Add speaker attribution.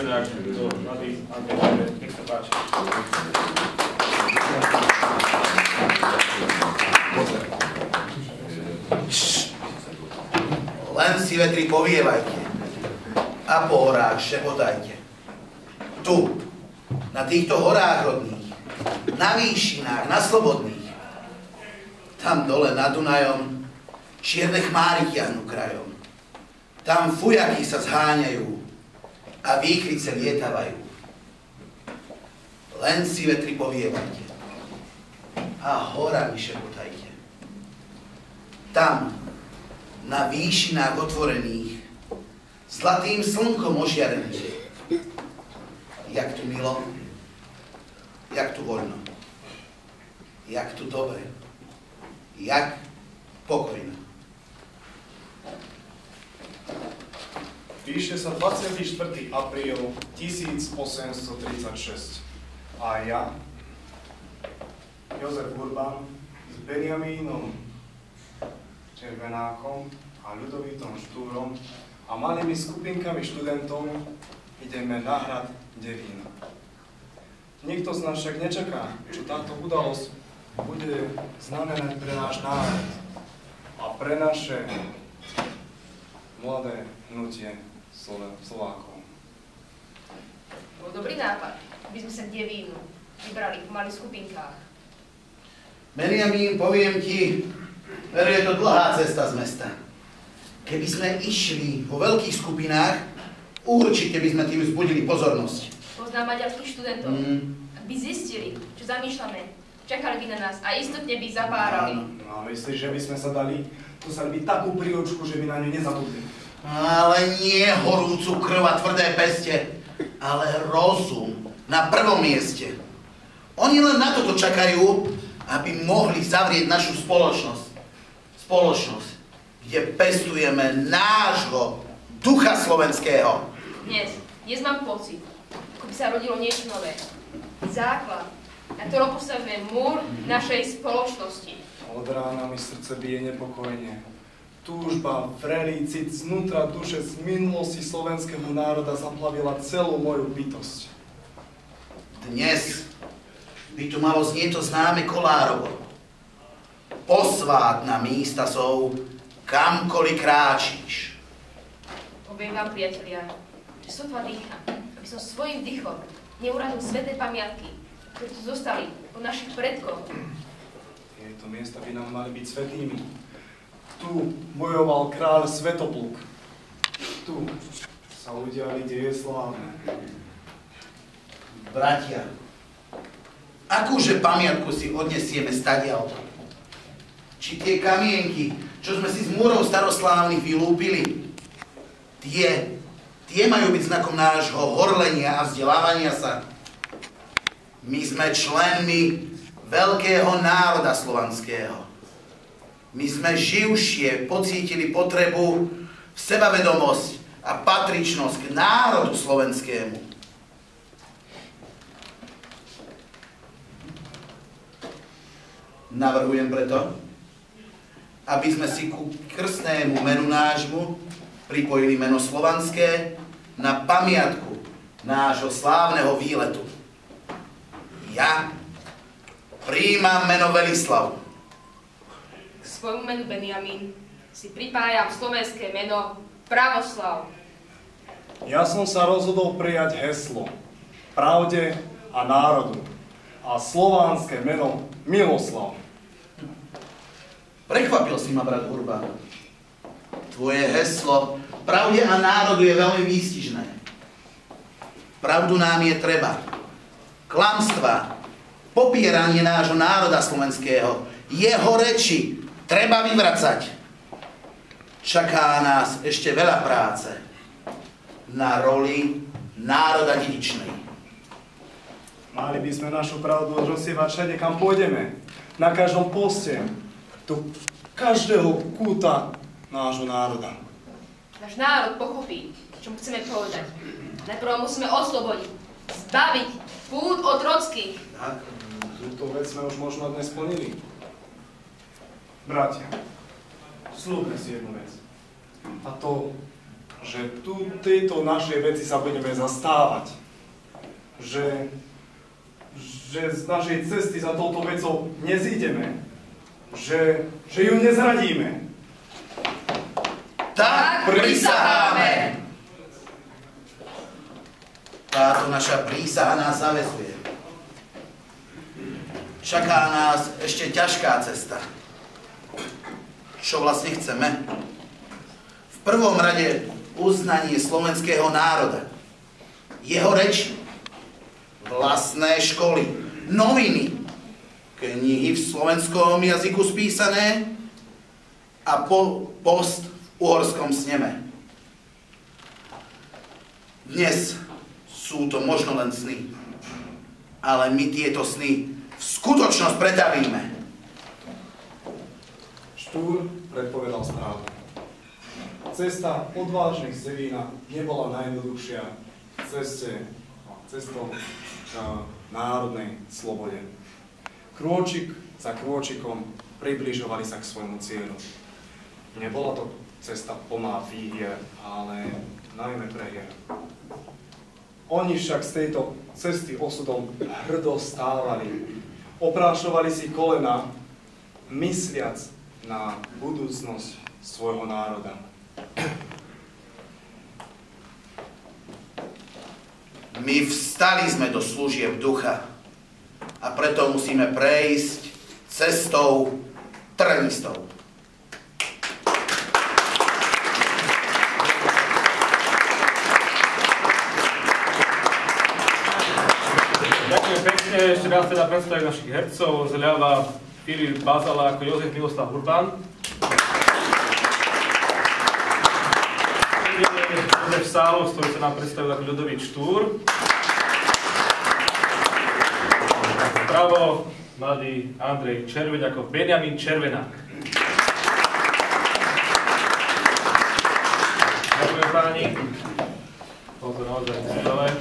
Speaker 1: prejdeme do rady AGTV. Nech sa páči.
Speaker 2: Len si vetri povievajte a po horách šepotajte. Tu, na týchto horách rodných, na výšinách, na slobodných, tam dole nad Dunajom čierne chmáry tiahnu krajom. Tam fujaky sa zháňajú a výkrice lietavajú. Len si vetri povievajte a horami šepotajte. Tam, na výšinách otvorených, zlatým slnkom ožiarených. Jak tu milo, jak tu voľno, jak tu dobre, jak pokojno.
Speaker 3: Píše sa 24. apríl 1836 a ja, Jozef Urban, s Benjamínom Červenákom a Ľudovítom Štúrom a malými skupinkami študentov ideme na hrad Devín. Nikto z nás však nečaká, čo táto udalosť bude znamenať pre náš národ a pre naše mladé hnutie Slovákov.
Speaker 4: Bol dobrý nápad, aby sme sa Devínu vybrali v malých skupinkách.
Speaker 2: Benjamín, poviem ti, veru je to dlhá cesta z mesta. Keby sme išli vo veľkých skupinách, určite by sme tým vzbudili pozornosť.
Speaker 4: Poznám maďarských študentov. Ak by zistili, čo zamýšľame, čakali by na nás a istotne by zapárali.
Speaker 3: No, myslíš, že by sme sa dali dosadiť takú príočku, že by na ňu nezabudli?
Speaker 2: Ale nie horúcu krv a tvrdé peste, ale rozum na prvom mieste. Oni len na toto čakajú, aby mohli zavrieť našu spoločnosť. Spoločnosť, kde pestujeme nášho ducha slovenského.
Speaker 4: Dnes mám pocit, ako by sa rodilo niečo nové. Základ, na ktorom postavíme múr našej spoločnosti.
Speaker 3: Od rána mi srdce bije nepokojne. Túžba, vrelý cit znútra duše z minulosti slovenského národa zaplavila celú moju bytosť.
Speaker 2: Dnes by tu malo znieť to známe Kolárovo. Posvátna místa sú, kamkoliv kráčíš.
Speaker 4: Poviem vám, priatelia, že sotva dýcham, aby som svojím dýchom neurazil sväté pamiatky, ktoré tu zostali od našich predkov.
Speaker 3: Tieto miesta by nám mali byť svätými. Tu bojoval kráľ Svetopluk. Tu sa udiali deje slávne.
Speaker 2: Bratia, akúže pamiatku si odnesieme stadiaľto? Či tie kamienky, čo sme si z múrov staroslávnych vylúpili, tie majú byť znakom nášho horlenia a vzdelávania sa? My sme členmi veľkého národa slovanského. My sme živšie pocítili potrebu, sebavedomosť a patričnosť k národu slovenskému. Navrhujem preto, aby sme si ku krstnému menu nášmu pripojili meno slovanské na pamiatku nášho slávneho výletu. Ja prijímam meno Velislav.
Speaker 4: K svojmu menu Benjamín si pripájam slovenské meno Pravoslav.
Speaker 3: Ja som sa rozhodol prijať heslo pravde a národu a slovanské meno Miloslav.
Speaker 2: Prekvapil si ma, brat Urban. Tvoje heslo pravde a národu je veľmi výstižné. Pravdu nám je treba. Klamstva, popieranie nášho národa slovenského, jeho reči treba vyvracať. Čaká nás ešte veľa práce na roli národa dedičnej.
Speaker 3: Mali by sme našu pravdu rozsievať všade, kam pôjdeme. Na každom poste, do každého kúta nášho národa.
Speaker 4: Náš národ pochopí, čo mu chceme povedať. Najprv musíme oslobodiť, zbaviť pút otrockých.
Speaker 2: Tak.
Speaker 3: Túto vec sme už možno dnes splnili. Bratia, slúbme si jednu vec. A to že tu tejto našej veci sa budeme zastávať. Že z našej cesty za touto vecou nezídeme. Že ju nezradíme.
Speaker 2: Tak prisaháme! Táto naša prísaha nás zaväzuje. Čaká nás ešte ťažká cesta. Čo vlastne chceme? V prvom rade uznanie slovenského národa, jeho reči, vlastné školy, noviny, knihy v slovenskom jazyku spísané a post v uhorskom sneme. Dnes sú to možno len sny, ale my tieto sny v skutočnosť pretavíme.
Speaker 3: Štúr predpovedal správne. Cesta odvážnych z Devína nebola najjednoduchšia cestou k národnej slobode. Krôčik za krôčikom približovali sa k svojmu cieľu. Nebola to cesta plná výhier, ale najmä prehier. Oni však z tejto cesty osudom hrdo stávali. Oprášovali si kolena, mysliac na budúcnosť svojho národa.
Speaker 2: My vstali sme do služieb ducha a preto musíme prejsť cestou trnistov.
Speaker 1: Ďakujem pekne, ešte raz teda predstavím našich hercov. Zľava Filip Bazala ako Jozef Miloslav Urban. Jozef Sálos, ktorý sa nám predstavil ako Ľudovít Štúr. Vpravo mladý Andrej Červeň ako Benjamín Červenák. Ďakujem páni. Bolo to naozaj skvelé.